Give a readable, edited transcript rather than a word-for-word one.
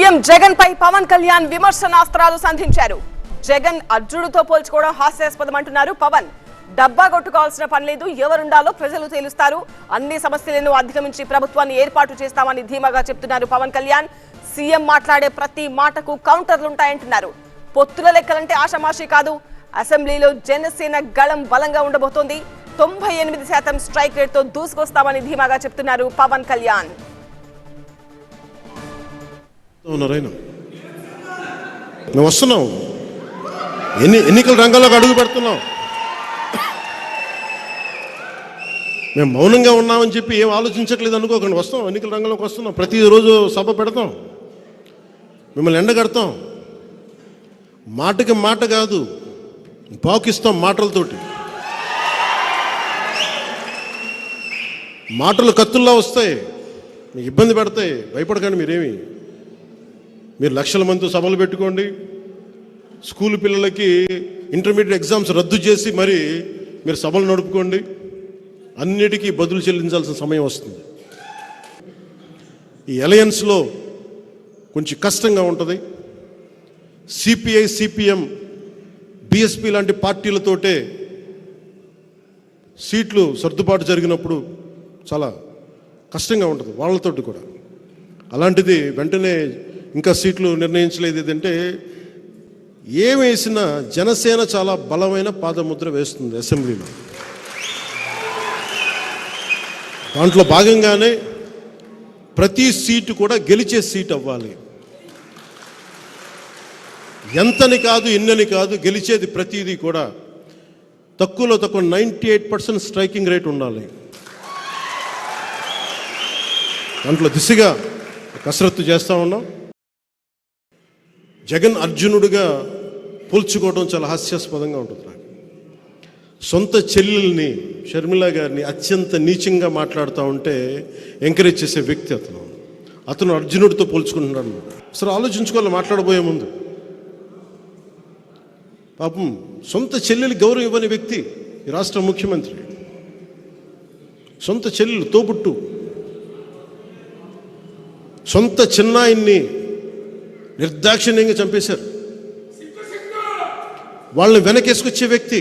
CM Jagan పై పవన్ కళ్యాణ్ విమర్శనాస్త్రాలు సంధించారు. జగన్ అర్జునుడితో పోల్చుకోవడం హాస్యాస్పదం అంటున్నారు పవన్. డబ్బా కొట్టుకోవాల్సిన పని లేదు, ఎవరుండాలో ప్రజలు తేలుస్తారు, అన్ని సమస్యలను అధిగమించి ప్రభుత్వాన్ని ఏర్పాటు చేస్తామని ధీమాగా చెప్తున్నారు పవన్ కళ్యాణ్. సీఎం మాట్లాడే ప్రతి మాటకు కౌంటర్లుంటాయంటున్నారు. పొత్తుల లెక్కలంటే ఆషామాషి కాదు, అసెంబ్లీలో జనసేన గళం బలంగా ఉండబోతోంది. 98% స్ట్రైక్ రేట్తో దూసుకొస్తామని ధీమాగా చెప్తున్నారు పవన్ కళ్యాణ్. మేము వస్తున్నాం, ఎన్నికల రంగంలోకి అడుగు పెడుతున్నాం. మేము మౌనంగా ఉన్నామని చెప్పి ఏం ఆలోచించట్లేదు అనుకోకండి. వస్తాం, ఎన్నికల రంగంలోకి వస్తున్నాం. ప్రతిరోజు సభ పెడతాం, మిమ్మల్ని ఎండగడతాం. మాటకి మాట కాదు, పాకిస్తాం మాటలతోటి. మాటలు కత్తుల్లా వస్తాయి, మీకు ఇబ్బంది పెడతాయి. భయపడకండి. మీరు లక్షల మందితో సభలు పెట్టుకోండి. స్కూల్ పిల్లలకి ఇంటర్మీడియట్ ఎగ్జామ్స్ రద్దు చేసి మరి మీరు సభలు నడుపుకోండి. అన్నిటికీ బదులు చెల్లించాల్సిన సమయం వస్తుంది. ఈ అలయన్స్లో కొంచెం కష్టంగా ఉంటుంది. సిపిఐ, సిపిఎం, బిఎస్పి లాంటి పార్టీలతోటే సీట్లు సర్దుబాటు జరిగినప్పుడు చాలా కష్టంగా ఉంటుంది వాళ్ళతోటి కూడా. అలాంటిది వెంటనే ఇంకా సీట్లు నిర్ణయించలేదు. ఏదంటే ఏమేసినా జనసేన చాలా బలమైన పాదముద్ర వేస్తుంది అసెంబ్లీలో. దాంట్లో భాగంగానే ప్రతి సీటు కూడా గెలిచే సీట్ అవ్వాలి. ఎంతని కాదు, ఎన్నని కాదు, గెలిచేది ప్రతిదీ కూడా తక్కువలో తక్కువ 98% స్ట్రైకింగ్ రేట్ ఉండాలి. దాంట్లో దిశగా కసరత్తు చేస్తూ ఉన్నాం. జగన్ అర్జునుడిగా పోల్చుకోవడం చాలా హాస్యాస్పదంగా ఉంటుంది నాకు. సొంత చెల్లెల్ని షర్మిల గారిని అత్యంత నీచంగా మాట్లాడుతూ ఉంటే ఎంకరేజ్ చేసే వ్యక్తి అతను అర్జునుడితో పోల్చుకుంటున్నాడు. అసలు ఆలోచించుకోవాలి మాట్లాడబోయే ముందు. పాపం సొంత చెల్లెలి గౌరవం ఇవ్వని వ్యక్తి ఈ రాష్ట్ర ముఖ్యమంత్రి. సొంత చెల్లెలు తోబుట్టు, సొంత చిన్నాయిన్ని నిర్దాక్షిణ్యంగా చంపేశారు. వాళ్ళని వెనకేసుకొచ్చే వ్యక్తి.